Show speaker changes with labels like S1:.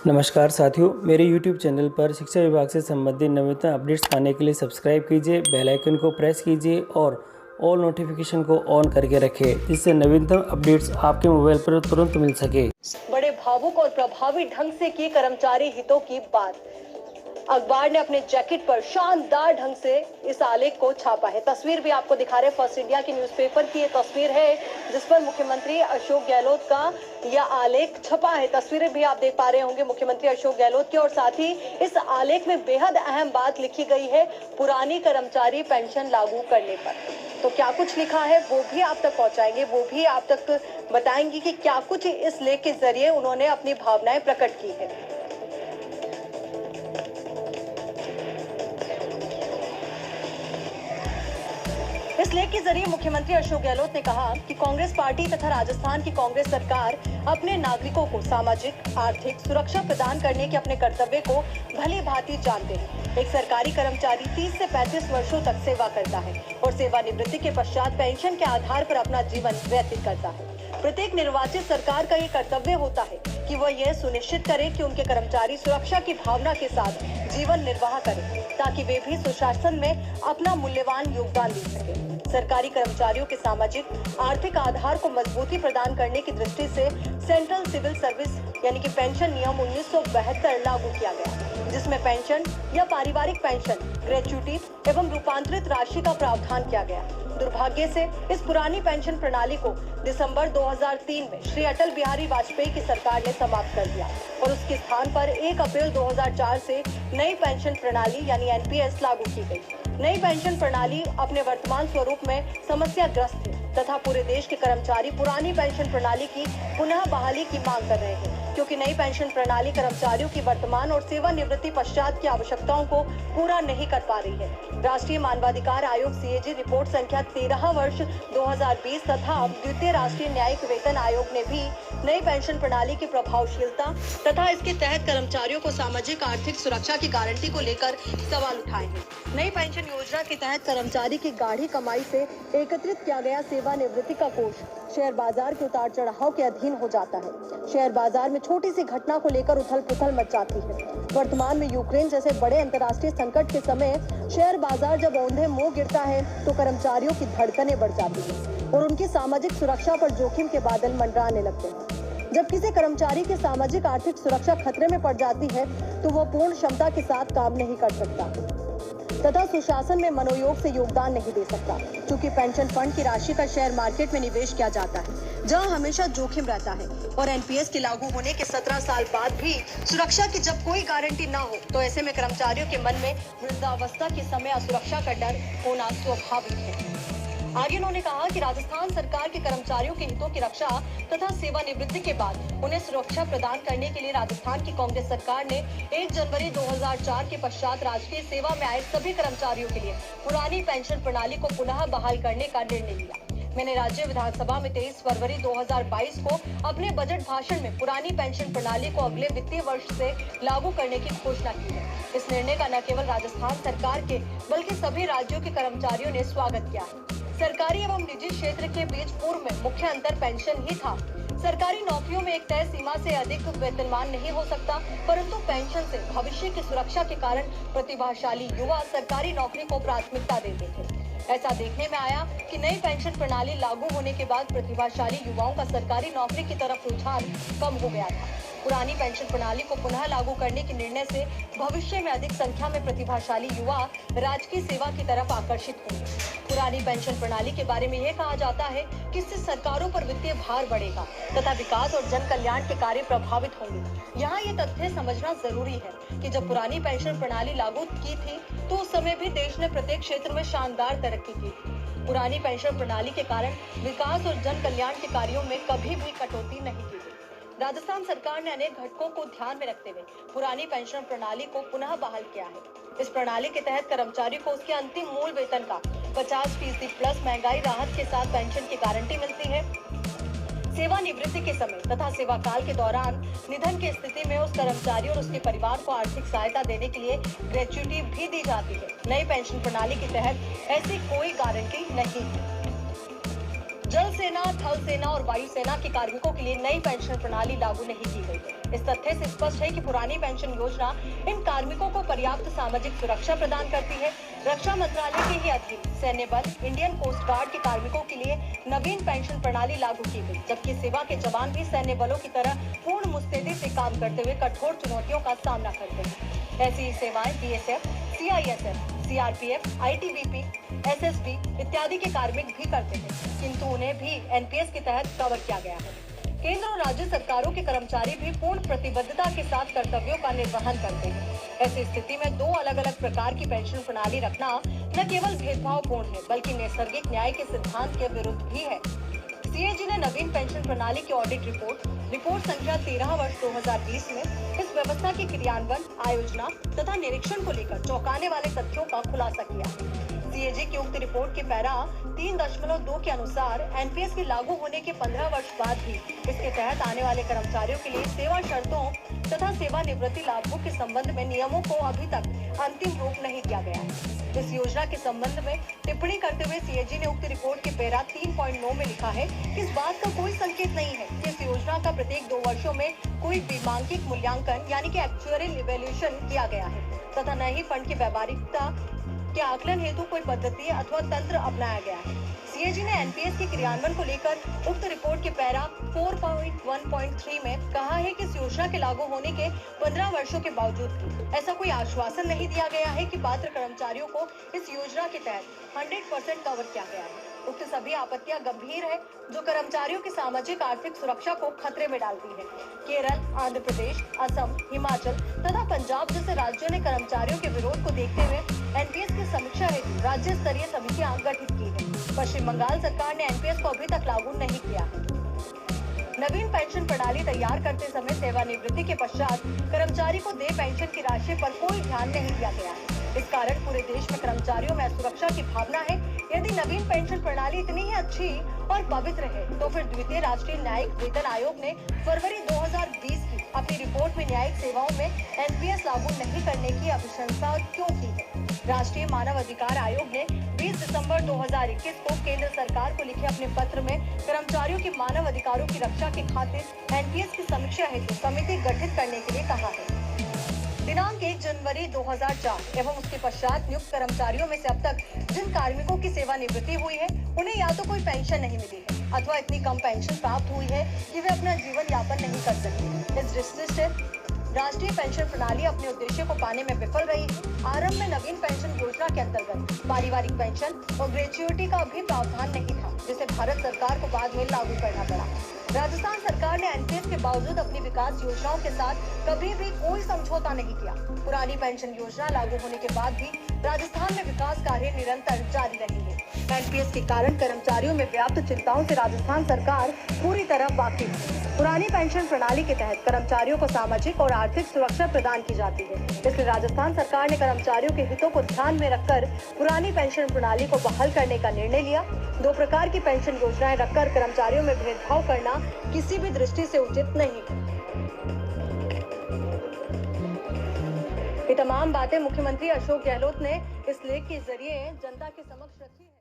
S1: नमस्कार साथियों, मेरे YouTube चैनल पर शिक्षा विभाग से संबंधित नवीनतम अपडेट्स पाने के लिए सब्सक्राइब कीजिए, बेल आइकन को प्रेस कीजिए और ऑल नोटिफिकेशन को ऑन करके रखें, जिससे नवीनतम अपडेट्स आपके मोबाइल पर तुरंत मिल सके।
S2: बड़े भावुक और प्रभावी ढंग से की कर्मचारी हितों की बात। अखबार ने अपने जैकेट पर शानदार ढंग से इस आलेख को छापा है। तस्वीर भी आपको दिखा रहे फर्स्ट इंडिया की न्यूज़पेपर की ये तस्वीर है, जिस पर मुख्यमंत्री अशोक गहलोत का यह आलेख छपा है। तस्वीरें भी आप देख पा रहे होंगे मुख्यमंत्री अशोक गहलोत की, और साथ ही इस आलेख में बेहद अहम बात लिखी गई है पुरानी कर्मचारी पेंशन लागू करने पर। तो क्या कुछ लिखा है वो भी आप तक पहुंचाएंगे, वो भी आप तक बताएंगे कि क्या कुछ इस लेख के जरिए उन्होंने अपनी भावनाएं प्रकट की है। इस लेख के जरिए मुख्यमंत्री अशोक गहलोत ने कहा कि कांग्रेस पार्टी तथा राजस्थान की कांग्रेस सरकार अपने नागरिकों को सामाजिक आर्थिक सुरक्षा प्रदान करने के अपने कर्तव्य को भली भांति जानते हैं। एक सरकारी कर्मचारी 30 से 35 वर्षों तक सेवा करता है और सेवानिवृत्ति के पश्चात पेंशन के आधार पर अपना जीवन व्यतीत करता है। प्रत्येक निर्वाचित सरकार का ये कर्तव्य होता है कि वह यह सुनिश्चित करे कि उनके कर्मचारी सुरक्षा की भावना के साथ जीवन निर्वाह करें, ताकि वे भी सुशासन में अपना मूल्यवान योगदान दे सके। सरकारी कर्मचारियों के सामाजिक आर्थिक आधार को मजबूती प्रदान करने की दृष्टि से सेंट्रल सिविल सर्विस यानी कि पेंशन नियम 1972 लागू किया गया, जिसमें पेंशन या पारिवारिक पेंशन, ग्रेच्युटी एवं रूपांतरित राशि का प्रावधान किया गया। दुर्भाग्य से इस पुरानी पेंशन प्रणाली को दिसंबर 2003 में श्री अटल बिहारी वाजपेयी की सरकार ने समाप्त कर दिया और उसके स्थान पर 1 अप्रैल 2004 से नई पेंशन प्रणाली यानी एनपीएस लागू की गई। नई पेंशन प्रणाली अपने वर्तमान स्वरूप में समस्याग्रस्त है तथा पूरे देश के कर्मचारी पुरानी पेंशन प्रणाली की पुनः बहाली की मांग कर रहे हैं, क्योंकि नई पेंशन प्रणाली कर्मचारियों की वर्तमान और सेवानिवृत्ति पश्चात की आवश्यकताओं को पूरा नहीं कर पा रही है। राष्ट्रीय मानवाधिकार आयोग सीएजी रिपोर्ट संख्या 13 वर्ष 2020 तथा द्वितीय राष्ट्रीय न्यायिक वेतन आयोग ने भी नई पेंशन प्रणाली की प्रभावशीलता तथा इसके तहत कर्मचारियों को सामाजिक आर्थिक सुरक्षा की गारंटी को लेकर सवाल उठाए हैं। नई पेंशन योजना के तहत कर्मचारी की गाढ़ी कमाई से एकत्रित किया गया सेवानिवृत्ति का कोष शेयर बाजार के उतार चढ़ाव के अधीन हो जाता है। शेयर बाजार में छोटी सी घटना को लेकर उथल पुथल मच जाती है। वर्तमान में यूक्रेन जैसे बड़े अंतर्राष्ट्रीय संकट के समय शेयर बाजार जब औंधे मुंह गिरता है तो कर्मचारियों की धड़कनें बढ़ जाती है और उनकी सामाजिक सुरक्षा पर जोखिम के बादल मंडराने लगते हैं। जब किसी कर्मचारी की सामाजिक आर्थिक सुरक्षा खतरे में पड़ जाती है तो वह पूर्ण क्षमता के साथ काम नहीं कर सकता तथा सुशासन में मनोयोग से योगदान नहीं दे सकता, क्योंकि पेंशन फंड की राशि का शेयर मार्केट में निवेश किया जाता है, जहां हमेशा जोखिम रहता है। और एनपीएस के लागू होने के 17 साल बाद भी सुरक्षा की जब कोई गारंटी न हो तो ऐसे में कर्मचारियों के मन में वृद्धावस्था के समय असुरक्षा का डर होना स्वाभाविक है। आगे उन्होंने कहा कि राजस्थान सरकार के कर्मचारियों के हितों की रक्षा तथा सेवानिवृत्ति के बाद उन्हें सुरक्षा प्रदान करने के लिए राजस्थान की कांग्रेस सरकार ने 1 जनवरी 2004 के पश्चात राजकीय सेवा में आए सभी कर्मचारियों के लिए पुरानी पेंशन प्रणाली को पुनः बहाल करने का निर्णय लिया। मैंने राज्य विधानसभा में 23 फरवरी 2022 को अपने बजट भाषण में पुरानी पेंशन प्रणाली को अगले वित्तीय वर्ष से लागू करने की घोषणा की है। इस निर्णय का न केवल राजस्थान सरकार के बल्कि सभी राज्यों के कर्मचारियों ने स्वागत किया है। सरकारी एवं निजी क्षेत्र के बीच पूर्व में मुख्य अंतर पेंशन ही था। सरकारी नौकरियों में एक तय सीमा से अधिक वेतनमान नहीं हो सकता, परंतु पेंशन से भविष्य की सुरक्षा के कारण प्रतिभाशाली युवा सरकारी नौकरी को प्राथमिकता देते थे। ऐसा देखने में आया कि नई पेंशन प्रणाली लागू होने के बाद प्रतिभाशाली युवाओं का सरकारी नौकरी की तरफ रुझान कम हो गया था। पुरानी पेंशन प्रणाली को पुनः लागू करने के निर्णय से भविष्य में अधिक संख्या में प्रतिभाशाली युवा राजकीय सेवा की तरफ आकर्षित होंगे। पुरानी पेंशन प्रणाली के बारे में यह कहा जाता है कि इससे सरकारों पर वित्तीय भार बढ़ेगा तथा विकास और जन कल्याण के कार्य प्रभावित होंगे। यहाँ ये तथ्य समझना जरूरी है कि जब पुरानी पेंशन प्रणाली लागू की थी तो उस समय भी देश ने प्रत्येक क्षेत्र में शानदार तरक्की की थी। पुरानी पेंशन प्रणाली के कारण विकास और जन कल्याण के कार्यों में कभी भी कटौती नहीं की गई। राजस्थान सरकार ने अनेक घटकों को ध्यान में रखते हुए पुरानी पेंशन प्रणाली को पुनः बहाल किया है। इस प्रणाली के तहत कर्मचारी को उसके अंतिम मूल वेतन का 50% प्लस महंगाई राहत के साथ पेंशन की गारंटी मिलती है। सेवानिवृत्ति के समय तथा सेवा काल के दौरान निधन की स्थिति में उस कर्मचारी और उसके परिवार को आर्थिक सहायता देने के लिए ग्रेच्युटी भी दी जाती है। नई पेंशन प्रणाली के तहत ऐसी कोई गारंटी नहीं है। जल सेना, थल सेना और वायु सेना के कार्मिकों के लिए नई पेंशन प्रणाली लागू नहीं की गई है। इस तथ्य से स्पष्ट है कि पुरानी पेंशन योजना इन कार्मिकों को पर्याप्त सामाजिक सुरक्षा प्रदान करती है। रक्षा मंत्रालय के ही अधीन सैन्य बल, इंडियन कोस्ट गार्ड के कार्मिकों के लिए नवीन पेंशन प्रणाली लागू की गई, जबकि सेवा के जवान भी सैन्य बलों की तरह पूर्ण मुस्तैदी से काम करते हुए कठोर चुनौतियों का सामना करते हैं। ऐसी ही सेवाएं BSF, CISF, CRPF, ITBP, SSB इत्यादि के कार्मिक भी करते हैं, किंतु उन्हें भी एनपीएस के तहत कवर किया गया है। केंद्र और राज्य सरकारों के कर्मचारी भी पूर्ण प्रतिबद्धता के साथ कर्तव्यों का निर्वहन करते हैं। ऐसी स्थिति में दो अलग अलग प्रकार की पेंशन प्रणाली रखना न केवल भेदभावपूर्ण है, बल्कि नैसर्गिक न्याय के सिद्धांत के विरुद्ध भी है। सीएजी ने नवीन पेंशन प्रणाली की ऑडिट रिपोर्ट संख्या 13 वर्ष 2020 में इस व्यवस्था के क्रियान्वयन, आयोजना तथा निरीक्षण को लेकर चौंकाने वाले तथ्यों का खुलासा किया है। सीएजी की उक्त रिपोर्ट के पैरा 3.2 के अनुसार एनपीएस के लागू होने के 15 वर्ष बाद भी इसके तहत आने वाले कर्मचारियों के लिए सेवा शर्तों तथा सेवानिवृत्ति लाभों के संबंध में नियमों को अभी तक अंतिम रूप नहीं दिया गया है। इस योजना के संबंध में टिप्पणी करते हुए सीएजी ने उक्त रिपोर्ट के पैरा 3.9 में लिखा है कि इस बात का कोई संकेत नहीं है कि इस योजना का प्रत्येक 2 वर्षों में कोई वैमानिक मूल्यांकन यानी कि एक्चुअरियल इवैल्यूएशन किया गया है तथा न ही फंड की व्यावहारिकता के आकलन हेतु कोई पद्धति अथवा तंत्र अपनाया गया है। सीएजी ने एनपीएस के क्रियान्वयन को लेकर उक्त रिपोर्ट के पैरा 4.1.3 में कहा है कि इस योजना के लागू होने के 15 वर्षों के बावजूद भी ऐसा कोई आश्वासन नहीं दिया गया है कि पात्र कर्मचारियों को इस योजना के तहत 100% कवर किया गया है। उक्त सभी आपत्तियां गंभीर है, जो कर्मचारियों की सामाजिक आर्थिक सुरक्षा को खतरे में डालती है। केरल, आंध्र प्रदेश, असम, हिमाचल तथा पंजाब जैसे राज्यों ने कर्मचारियों के विरोध को देखते हुए एनपीएस की समीक्षा हेतु राज्य स्तरीय समितियां गठित की है। पश्चिम बंगाल सरकार ने एनपीएस को अभी तक लागू नहीं किया है। नवीन पेंशन प्रणाली तैयार करते समय सेवानिवृत्ति के पश्चात कर्मचारी को देय पेंशन की राशि पर कोई ध्यान नहीं दिया गया है। इस कारण पूरे देश में कर्मचारियों में असुरक्षा की भावना है। यदि नवीन पेंशन प्रणाली इतनी ही अच्छी और पवित्र है, तो फिर द्वितीय राष्ट्रीय न्यायिक वेतन आयोग ने फरवरी 2020 की अपनी रिपोर्ट में न्यायिक सेवाओं में एनपीएस लागू नहीं करने की अभिशंसा क्यों की है? राष्ट्रीय मानव अधिकार आयोग ने 20 दिसंबर 2021 को केंद्र सरकार को लिखे अपने पत्र में कर्मचारियों के मानव अधिकारों की रक्षा के खातिर एनपीएस की समीक्षा हेतु समिति गठित करने के लिए कहा है। दिनांक 1 जनवरी 2004 एवं उसके पश्चात नियुक्त कर्मचारियों में से अब तक जिन कार्मिकों की सेवानिवृत्ति हुई है, उन्हें या तो कोई पेंशन नहीं मिली है अथवा इतनी कम पेंशन प्राप्त हुई है कि वे अपना जीवन यापन नहीं कर सकते। इस दृष्टि से राष्ट्रीय पेंशन प्रणाली अपने उद्देश्य को पाने में विफल रही। आरंभ में नवीन पेंशन योजना के अंतर्गत पारिवारिक पेंशन और ग्रेच्युइटी का भी प्रावधान नहीं था, जिसे भारत सरकार को बाद में लागू करना पड़ा। राजस्थान सरकार ने एनपीएस के बावजूद अपनी विकास योजनाओं के साथ कभी भी कोई समझौता नहीं किया। पुरानी पेंशन योजना लागू होने के बाद भी राजस्थान में विकास कार्य निरंतर जारी रहेंगे। एनपीएस के कारण कर्मचारियों में व्याप्त चिंताओं से राजस्थान सरकार पूरी तरह वाकिफ है। पुरानी पेंशन प्रणाली के तहत कर्मचारियों को सामाजिक और आर्थिक सुरक्षा प्रदान की जाती है। इसलिए राजस्थान सरकार ने कर्मचारियों के हितों को ध्यान में रखकर पुरानी पेंशन प्रणाली को बहाल करने का निर्णय लिया। 2 प्रकार की पेंशन योजनाएं रखकर कर्मचारियों में भेदभाव करना किसी भी दृष्टि से उचित नहीं है। ये तमाम बातें मुख्यमंत्री अशोक गहलोत ने इस लेख के जरिए जनता के समक्ष रखी है।